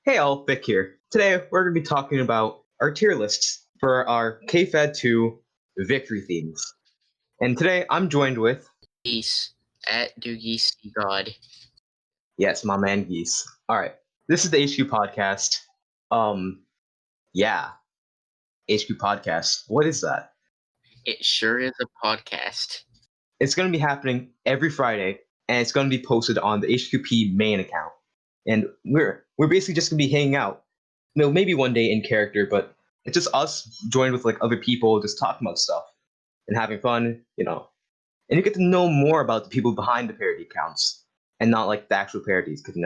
Hey all, Vic here. Today we're going to be talking about our tier lists for our KFaD2 victory themes. And today I'm joined with, Geese at Do Geese See God. yes, my man Geese. Alright, this is the HQPodcast. Yeah, HQPodcast. What is that? It sure is a podcast. It's going to be happening every Friday, and it's going to be posted on the HQP main account. And we're basically just going to be hanging out. Maybe one day in character, but it's just us joined with like other people just talking about stuff and having fun. And you get to know more about the people behind the parody accounts and not like the actual parodies, because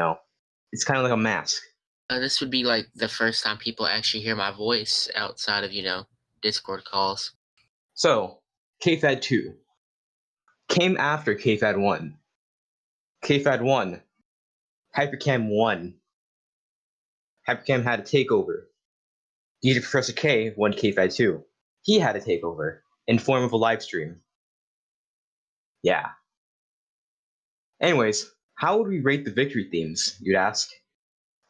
it's kind of like a mask. This would be like the first time people actually hear my voice outside of, Discord calls. So, KFaD2 came after KFaD1. KFaD1, Hypercam 1. Hypercam had a takeover. DJ Professor K won KFaD2. He had a takeover in form of a live stream. Yeah. Anyways, how would we rate the victory themes, you'd ask?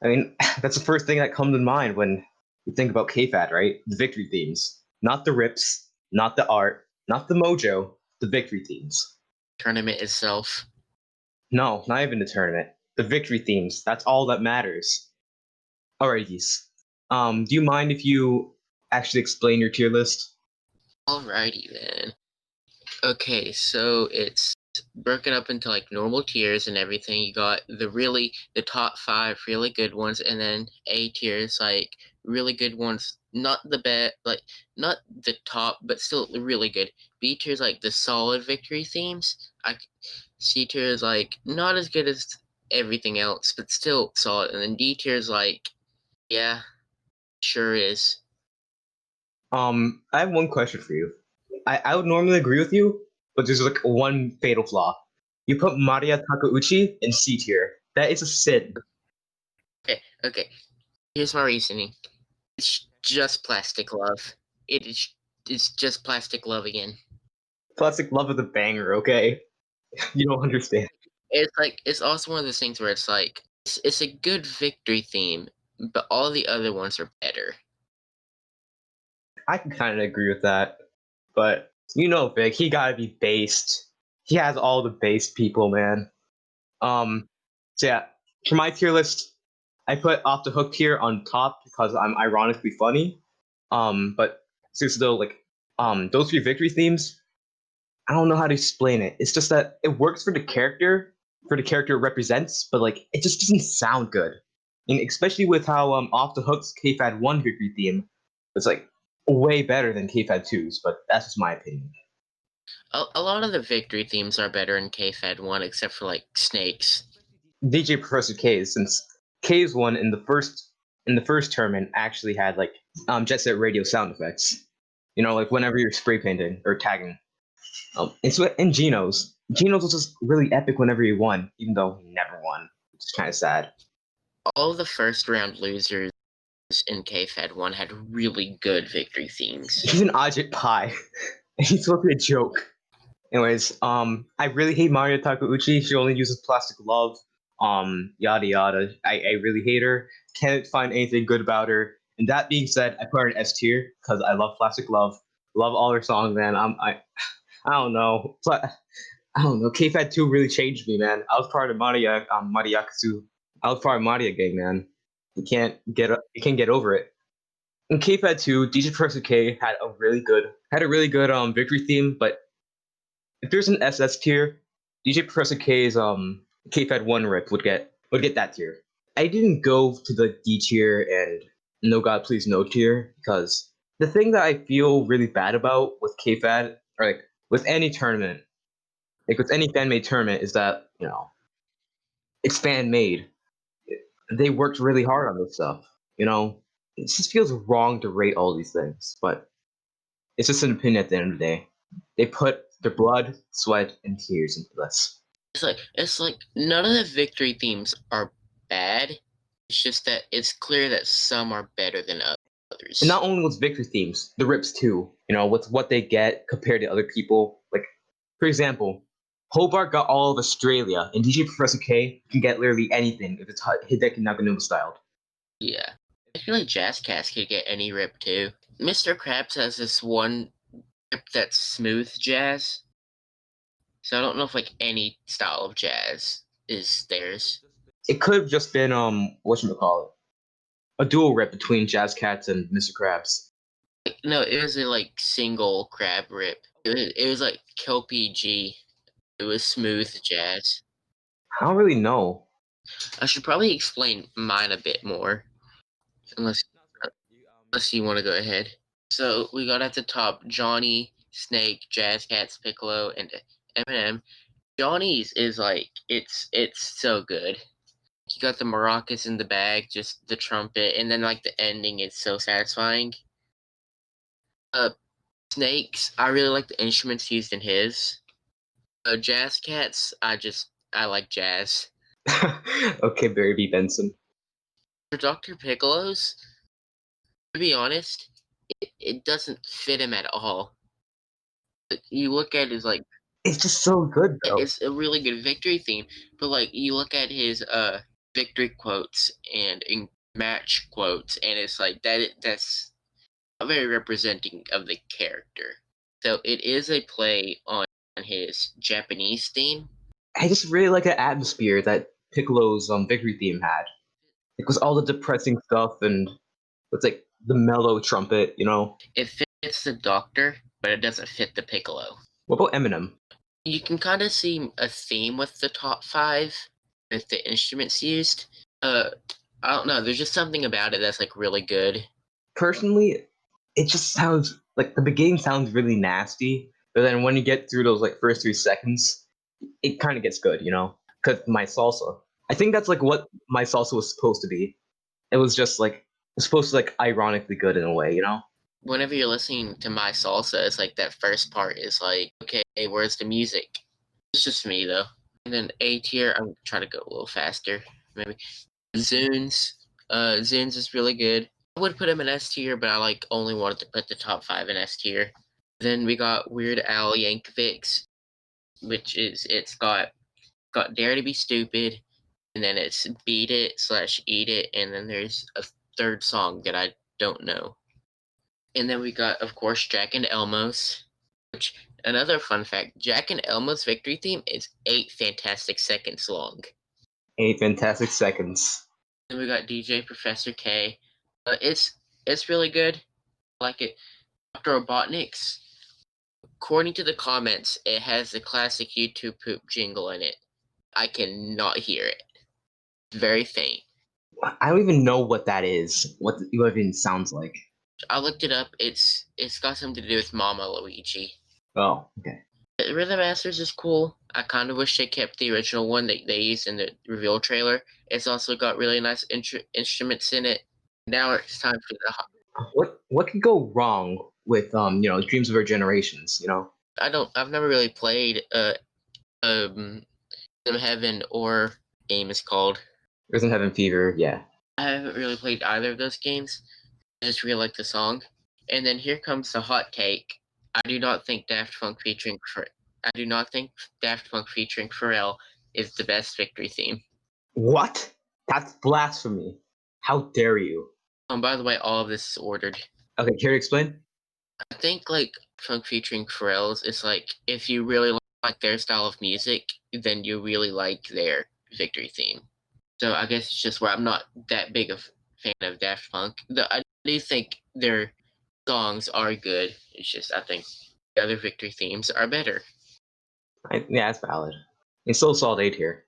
I mean, that's the first thing that comes to mind when you think about KFaD, right? The victory themes. Not the rips, not the art, not the mojo, the victory themes. Tournament itself. No, not even the tournament. The victory themes. That's all that matters. Alright, Geese. Do you mind if you actually explain your tier list? Alrighty then. Okay, so it's broken up into like normal tiers and everything. You got the top 5 really good ones, and then A tiers like really good ones, not the best, like not the top, but still really good. B tiers like the solid victory themes. C tier is like not as good as everything else, but still solid. And then D tier is like, yeah, sure is. I have one question for you. I would normally agree with you, but there's like one fatal flaw. You put Maria Takeuchi in C tier. That is a sin. Okay. Here's my reasoning. It's just plastic love. It's just plastic love again. Plastic Love of the banger, okay? You don't understand. It's also one of those things where it's like it's a good victory theme, but all the other ones are better. I can kind of agree with that, but Vic, he gotta be based. He has all the based people, man. So yeah, for my tier list, I put Off the Hook tier on top because I'm ironically funny. But seriously though, like, those 3 victory themes, I don't know how to explain it. It's just that it works for the character it represents, but like, it just doesn't sound good. And especially with how Off the Hook's KFaD1 victory theme, it's like way better than KFaD2's, but that's just my opinion. A lot of the victory themes are better in KFaD1, except for like snakes. DJ Professor K, since K's one in the first tournament actually had like Jet Set Radio sound effects. Like whenever you're spray painting or tagging. And Geno's was just really epic whenever he won, even though he never won. It's kind of sad. All the first round losers in KFaD1 had really good victory themes. He's an Ajit Pie. He's supposed to be a joke. Anyways, I really hate Mario Takeuchi. She only uses plastic love. Yada yada. I really hate her. Can't find anything good about her. And that being said, I put her in S tier because I love Plastic Love. Love all her songs, man. I don't know. But I don't know. KFaD2 really changed me, man. I was part of Mariakasu. I was part of Maria gang, man. You can't get over it. In KFaD2, DJ Person K had a really good victory theme, but if there's an SS tier, DJ Professor K's KFaD1 rip would get that tier. I didn't go to the D tier and No God Please No tier because the thing that I feel really bad about with KFaD, or like with any tournament, like with any fan made tournament, is that it's fan made. They worked really hard on this stuff. It just feels wrong to rate all these things, but it's just an opinion at the end of the day. They put their blood, sweat, and tears into this. It's like none of the victory themes are bad. It's just that it's clear that some are better than others. And not only with victory themes, the rips too. With what they get compared to other people. Like, for example, Hobart got all of Australia, and DJ Professor K can get literally anything if it's Hideki Naganuma styled. Yeah. I feel like Jazz Cats could get any rip too. Mr. Krabs has this one rip that's smooth jazz. So I don't know if like any style of jazz is theirs. It could have just been whatchamacallit, a dual rip between Jazz Cats and Mr. Krabs. No, it was a like single crab rip. It was like KPG. It was smooth jazz. I don't really know. I should probably explain mine a bit more, unless unless you want to go ahead. So we got at the top Johnny, Snake, Jazz Cats, Piccolo, and Eminem. Johnny's is like it's so good. You got the maracas in the bag, just the trumpet, and then like the ending is so satisfying. Uh, Snakes, I really like the instruments used in his. Jazz Cats, I like jazz. Okay, Barry B. Benson. For Dr. Piccolo's, to be honest, it doesn't fit him at all. You look at his like It's just so good though. it's a really good victory theme, but like you look at his victory quotes and in match quotes, and it's like that's not very representing of the character. So it is a play on his Japanese theme. I just really like the atmosphere that Piccolo's victory theme had. It was all the depressing stuff and it's like the mellow trumpet, you know. It fits the Doctor, but it doesn't fit the Piccolo. What about Eminem? You can kind of see a theme with the top five, with the instruments used. I don't know. There's just something about it that's like really good. Personally, it just sounds like the beginning sounds really nasty, but then when you get through those like first 3 seconds, it kind of gets good, you know. Because my salsa, I think that's like what my salsa was supposed to be. It was just like it's supposed to like ironically good in a way, you know. Whenever you're listening to my salsa, it's like that first part is like, okay, where's the music? It's just me though. And then A tier, I'm trying to go a little faster, maybe. Zunes, Zunes is really good. I would put him in S tier, but I like only wanted to put the top five in S tier. Then we got Weird Al Yankovic's, which is it's got Dare to Be Stupid, and then it's Beat It / Eat It, and then there's a third song that I don't know. And then we got, of course, Jack and Elmo's, which, another fun fact, Jack and Elmo's victory theme is 8 fantastic seconds long. 8 fantastic seconds. Then we got DJ Professor K. It's really good. I like it. Dr. Robotnik's, according to the comments, it has the classic YouTube poop jingle in it. I cannot hear it. It's very faint. I don't even know what that is. What it even sounds like. I looked it up. It's got something to do with Mama Luigi. Oh, okay. Rhythm Masters is cool. I kind of wish they kept the original one that they used in the reveal trailer. It's also got really nice instruments in it. Now it's time for the. What could go wrong with Dreams of Our Generations? You know, I've never really played Rhythm Heaven or game is called. Risen Heaven Fever. Yeah. I haven't really played either of those games. I just really like the song. And then here comes the hot take. I do not think Daft Punk featuring Pharrell is the best victory theme. What? That's blasphemy. How dare you? By the way, all of this is ordered. Okay, care to explain? I think like Punk featuring Pharrell's is like if you really like their style of music, then you really like their victory theme. So I guess it's just where I'm not that big of fan of Daft Punk. I do think their songs are good. It's just I think the other victory themes are better. Yeah, that's valid. It's still a solid 8 here.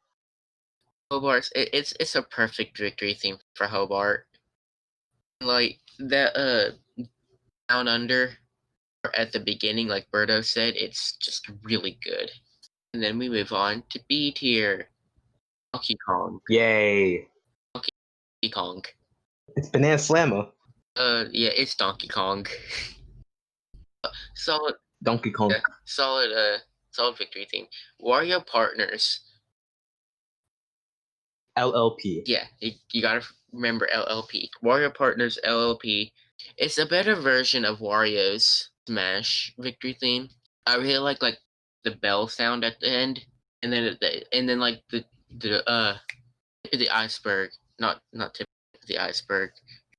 Hobart's it's a perfect victory theme for Hobart. Like that Down Under at the beginning, like Birdo said, it's just really good. And then we move on to B tier. Donkey Kong. Yay! Donkey Kong. It's Banana Slammer. Yeah, it's Donkey Kong. Solid, Donkey Kong. solid victory theme. Wario Partners. LLP. Yeah, you gotta remember LLP. Wario Partners LLP. It's a better version of Wario's Smash victory theme. I really like the bell sound at the end, and then like the iceberg, not tip of the iceberg.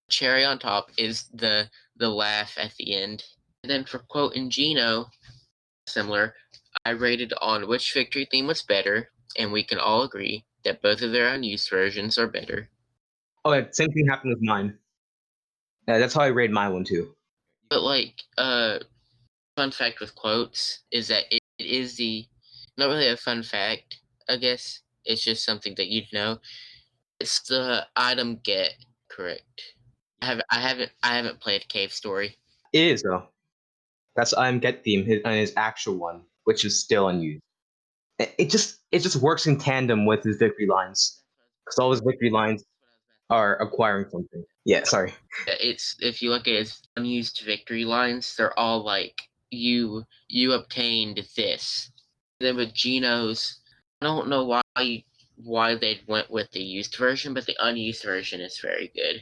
Cherry on top is the laugh at the end. And then for quote and Gino, similar, I rated on which victory theme was better, and we can all agree that both of their unused versions are better. Oh, yeah, same thing happened with mine. Yeah, that's how I rated my one too. But fun fact with quotes is that it is not really a fun fact, I guess. It's just something that you'd know. It's the item get correct. I haven't played Cave Story. It is though. That's get theme and his actual one, which is still unused. It just works in tandem with his victory lines, because all his victory lines are acquiring something. Yeah, sorry. It's if you look at his unused victory lines, they're all like you obtained this. Then with Geno's, I don't know why they went with the used version, but the unused version is very good.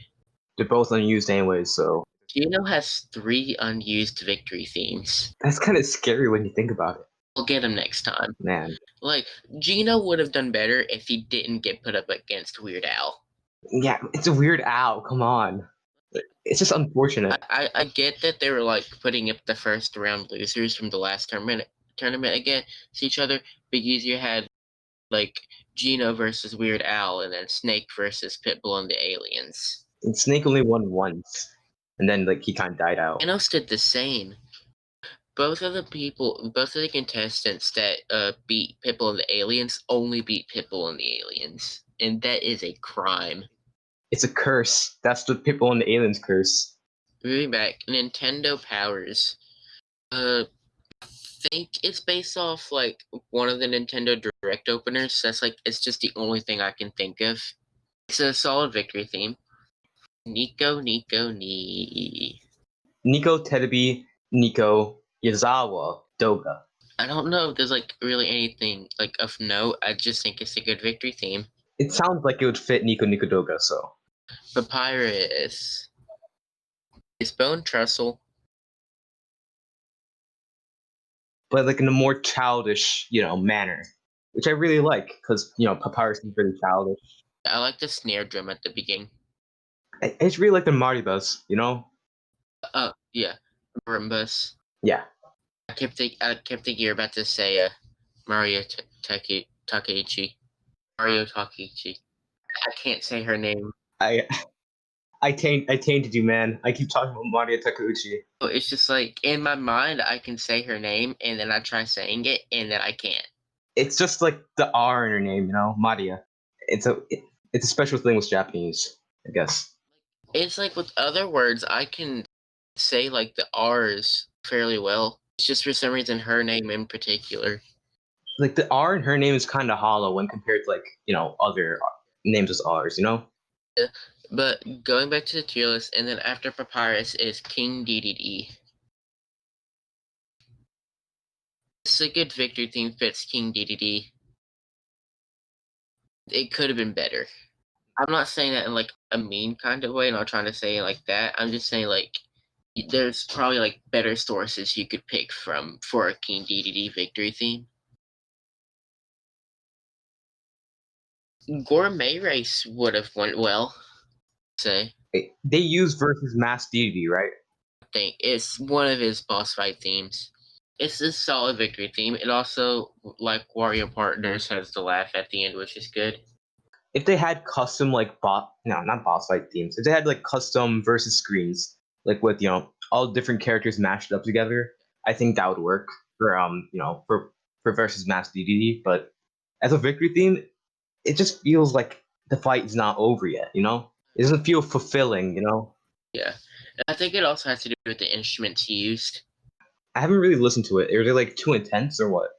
They're both unused anyways, so Geno has 3 unused victory themes. that's kind of scary when you think about it. We'll get him next time. Man, Like, Geno would have done better if he didn't get put up against Weird Al. yeah, it's a Weird Al. Come on, it's just unfortunate. I get that they were like putting up the first round losers from the last tournament against each other, because you had like Geno versus Weird Al, and then Snake versus Pitbull and the Aliens. And Snake only won once, and then like he kind of died out. Genos did the same. Both of the contestants that beat Pitbull and the Aliens only beat Pitbull and the Aliens, and that is a crime. It's a curse. That's the people and the aliens curse. Moving back, Nintendo Powers. I think it's based off like one of the Nintendo Direct openers. It's just the only thing I can think of. It's a solid victory theme. Nico, Ni. Nico Terebi, Nico Yazawa, Doga. I don't know if there's like really anything like of note. I just think it's a good victory theme. It sounds like it would fit Nico Doga, so. Papyrus. It's Bone Trestle. But like in a more childish, manner, which I really like, because Papyrus is really childish. I like the snare drum at the beginning. It's really like the Maribas, Yeah, Marimbas. Yeah. I kept thinking you were about to say Mario Takeichi. Mario Takeichi. I can't say her name. I tainted you, man. I keep talking about Maria Takeuchi. It's just like in my mind I can say her name, and then I try saying it, and then I can't. It's just like the R in her name, Maria. It's a special thing with Japanese, I guess. It's like with other words, I can say like the R's fairly well. It's just for some reason her name in particular. Like the R in her name is kind of hollow when compared to like other names with R's, Yeah. But going back to the tier list, and then after Papyrus is King DDD. It's a good victory theme, fits King DDD. It could have been better. I'm not saying that in like a mean kind of way, not trying to say it like that. I'm just saying like there's probably like better sources you could pick from for a King DDD victory theme. Gourmet Race would have went well, say. They use versus Mass DD, right? I think it's one of his boss fight themes. It's a solid victory theme. It also, like Wario Partners, has the laugh at the end, which is good. If they had custom not boss fight themes. If they had like custom versus screens, like with all different characters mashed up together, I think that would work for for versus Mass DDD. But as a victory theme, it just feels like the fight is not over yet. It doesn't feel fulfilling. Yeah, and I think it also has to do with the instruments he used. I haven't really listened to it. Are they like too intense or what?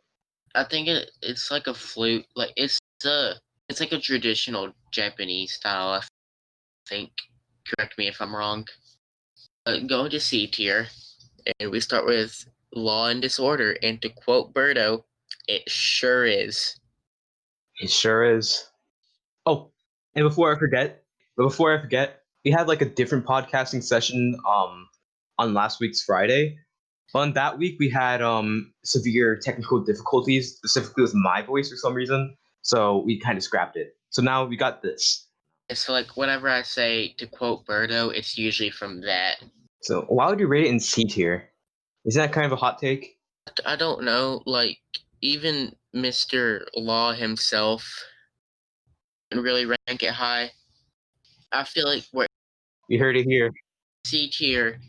I think it's like a flute. Like it's like a traditional Japanese style. I think. Correct me if I'm wrong. Going to C tier, and we start with Law and Disorder. And to quote Birdo, it sure is. It sure is. Oh, and before I forget, we had like a different podcasting session on last week's Friday. On that week, we had severe technical difficulties, specifically with my voice for some reason. So we kind of scrapped it. So now we got this. So like whenever I say to quote Birdo, it's usually from that. So why would you rate it in C tier? Isn't that kind of a hot take? I don't know, like even Mr. Law himself didn't really rank it high. I feel like we're You heard it here. C tier,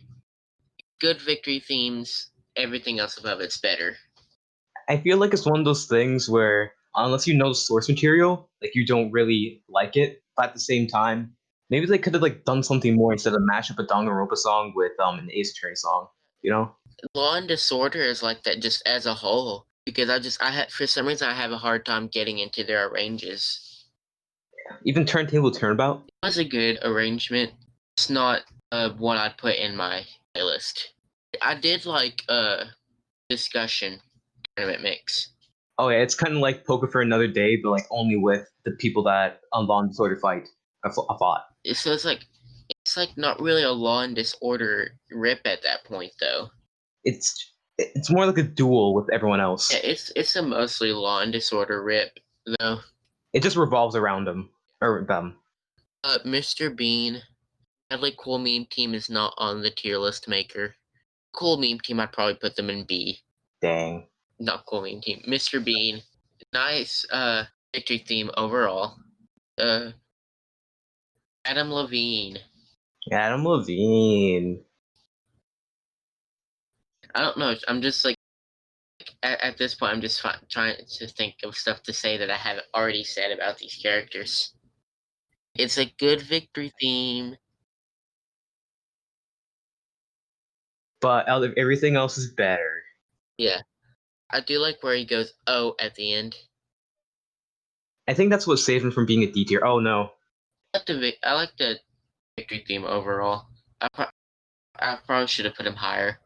good victory themes, everything else above it's better. I feel like it's one of those things where unless you know the source material, like you don't really like it. But at the same time, maybe they could have like done something more instead of mash up a Danganronpa song with an Ace Attorney song. You know, Law and Disorder is like that just as a whole because I had for some reason I have a hard time getting into their arranges. even Turntable Turnabout. It was a good arrangement. It's not one I'd put in my playlist. I did like discussion tournament mix. Oh yeah, it's kind of like Poker for Another Day, but like only with the people that Law and Disorder fight. I thought So it's like not really a Law and Disorder rip at that point though. it's more like a duel with everyone else. Yeah, it's a mostly Law and Disorder rip though. It just revolves around them or them. Mr. Bean, Sadly Cool Meme Team is not on the tier list maker. Cool Meme Team, I'd probably put them in B. Dang. Not Cool Meme Team. Mr. Bean, nice victory theme overall. Adam Levine. Adam Levine. I don't know. I'm just like at this point, I'm just trying to think of stuff to say that I haven't already said about these characters. It's a good victory theme. But everything else is better. Yeah, I do like where he goes "oh" at the end. I think that's what saved him from being a D tier. Oh no. I like the victory theme overall. I probably should have put him higher.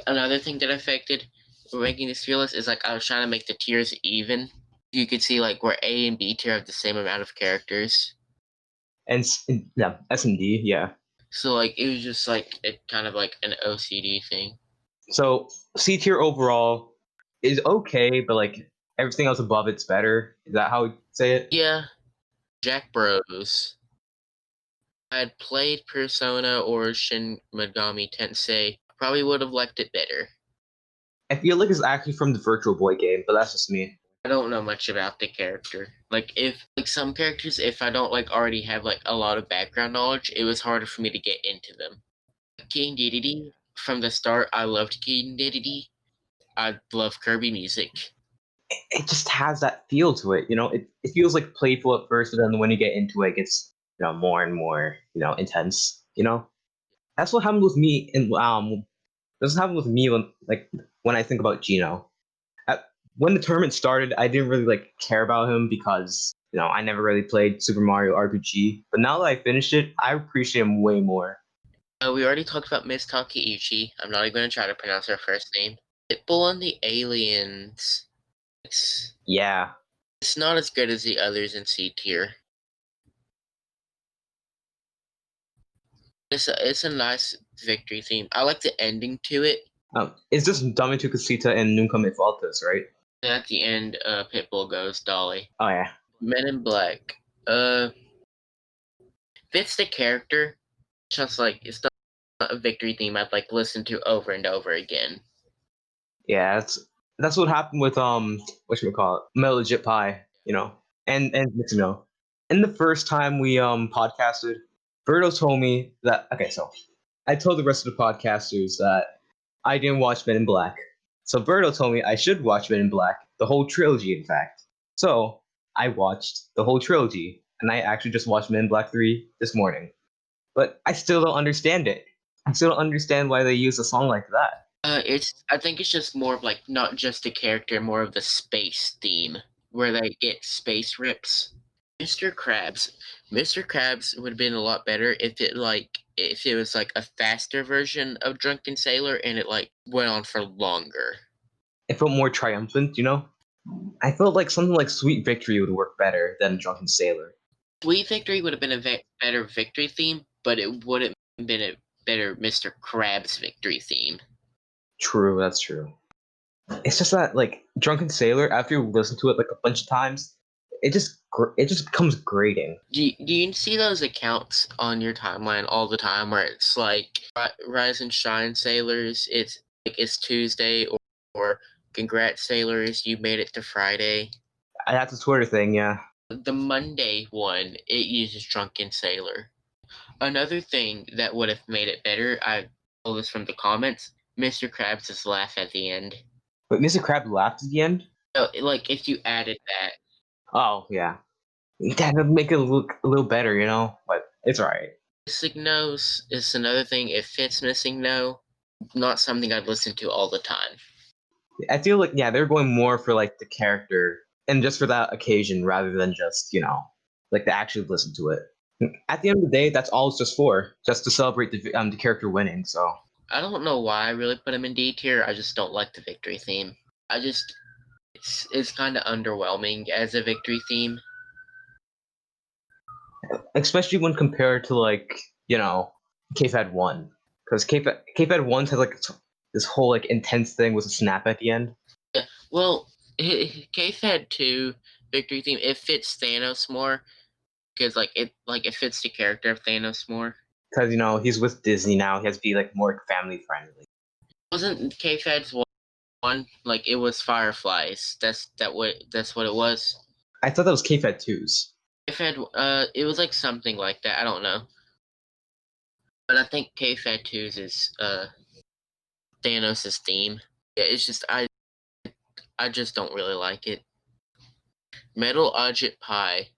Another thing that affected ranking this tier list is like I was trying to make the tiers even. You could see like where A and B tier have the same amount of characters. And yeah, S and D, yeah. So like it was just like it kind of like an OCD thing. So C tier overall is okay, but like everything else above it's better. Is that how we say it? Yeah, Jack Bros. I had played Persona or Shin Megami Tensei, probably would have liked it better. I feel like it's actually from the Virtual Boy game, but that's just me. I don't know much about the character. Like if like some characters, if I don't like already have like a lot of background knowledge, it was harder for me to get into them. King Dedede, from the start, I loved King Dedede. I love Kirby music. It just has that feel to it, you know. It feels like playful at first, but then when you get into it, it gets more and more intense. You know, that's what happened with me. And that's what happened with me when I think about Gino. When the tournament started, I didn't really care about him because I never really played Super Mario RPG. But now that I finished it, I appreciate him way more. We already talked about Miss Takeuchi. I'm not even going to try to pronounce her first name. Pitbull and the Aliens. Yeah, It's not as good as the others in C tier. It's a nice victory theme. I like the ending to it. it's just Dame tu Casita and Nunca Me Faltas, right? And at the end, Pitbull goes Dolly. Oh yeah. Men in Black. Fits the character. Just like it's not a victory theme I'd like listen to over and over again. Yeah, that's what happened with whatchamacallit, Metal Legit Pie, and Mitsuno. And the first time we podcasted, Berto told me that okay, so I told the rest of the podcasters that I didn't watch Men in Black. So Berto told me I should watch Men in Black, the whole trilogy, in fact. So I watched the whole trilogy, and I actually just watched Men in Black 3 this morning. But I still don't understand it. I still don't understand why they use a song like that. I think it's just more of like not just the character, more of the space theme where they get space rips. Mr. Krabs. Mr. Krabs would have been a lot better if it was like a faster version of Drunken Sailor and it like went on for longer. It felt more triumphant. I felt like something like Sweet Victory would work better than Drunken Sailor. Sweet Victory would have been a better victory theme, but it wouldn't have been a better Mr. Krabs victory theme. True, that's true. It's just that Drunken Sailor, after you listen to it a bunch of times, it just becomes grating. Do you see those accounts on your timeline all the time where it's like Rise and Shine Sailors, it's like it's Tuesday, or Congrats Sailors, you made it to Friday. That's a Twitter thing, yeah. The Monday one, it uses Drunken Sailor. Another thing that would have made it better, I pulled this from the comments, Mr. Krabs' laugh at the end. But Mr. Crab laughed at the end. So, like, if you added that. Oh yeah, that would make it look a little better, you know. But it's alright. Missing no's is another thing. If Fitz missing no, not something I'd listen to all the time. I feel like they're going more for like the character and just for that occasion rather than just like to actually listen to it. At the end of the day, that's all it's just for, just to celebrate the character winning. So I don't know why I really put him in D tier. I just don't like the victory theme. It's kind of underwhelming as a victory theme. especially when compared to like KFaD1, because KFaD1 has like this whole like intense thing with a snap at the end. Yeah, well, KFaD2 victory theme, it fits Thanos more because it fits the character of Thanos more. Because he's with Disney now, he has to be like more family friendly. Wasn't KFaD's one like it was Fireflies? That's what it was. I thought that was KFaD2's. KFaD, it was like something like that. I don't know, but I think KFaD2's is Thanos' theme. Yeah, it's just I just don't really like it. Metal Object Pie.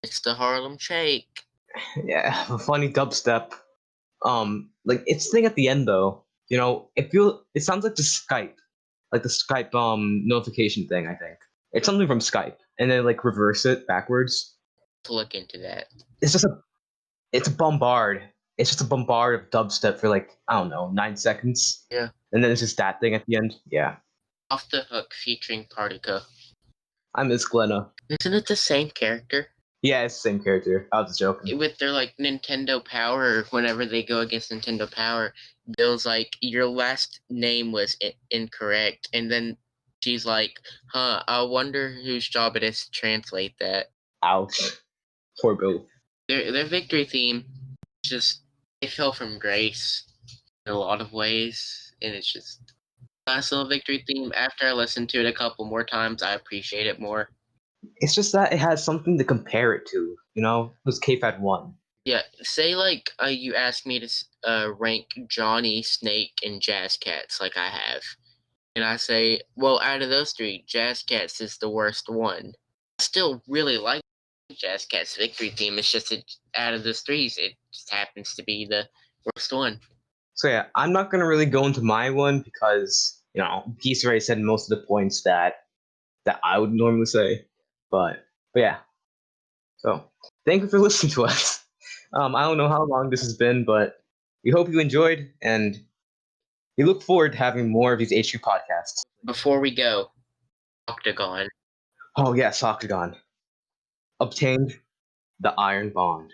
It's the Harlem Shake. Yeah, a funny dubstep. Like its thing at the end though, it sounds like the Skype notification thing. I think it's something from Skype, and then like reverse it backwards. To look into that. It's just it's a bombard. It's just a bombard of dubstep for like I don't know 9 seconds. Yeah. And then it's just that thing at the end. Yeah. Off the Hook featuring Partico. I miss Glenna. Isn't it the same character? Yeah, it's the same character. I was just joking. With their like Nintendo Power, whenever they go against Nintendo Power, Bill's like, your last name was incorrect, and then she's like, I wonder whose job it is to translate that. Ouch. Poor Bill. Their victory theme, just it fell from grace in a lot of ways, and it's just nice little victory theme. After I listened to it a couple more times, I appreciate it more. It's just that it has something to compare it to. It was KFaD1. Yeah, say like you asked me to rank Johnny, Snake, and Jazz Cats like I have. And I say, well, out of those three, Jazz Cats is the worst one. I still really like Jazz Cats' victory theme. It's just that out of those three, it just happens to be the worst one. So yeah, I'm not gonna really go into my one because Geese already said most of the points that I would normally say. But yeah. So thank you for listening to us. I don't know how long this has been, but we hope you enjoyed, and we look forward to having more of these HQ podcasts. Before we go, Octagon. Oh yes, Octagon obtained the Iron Bond.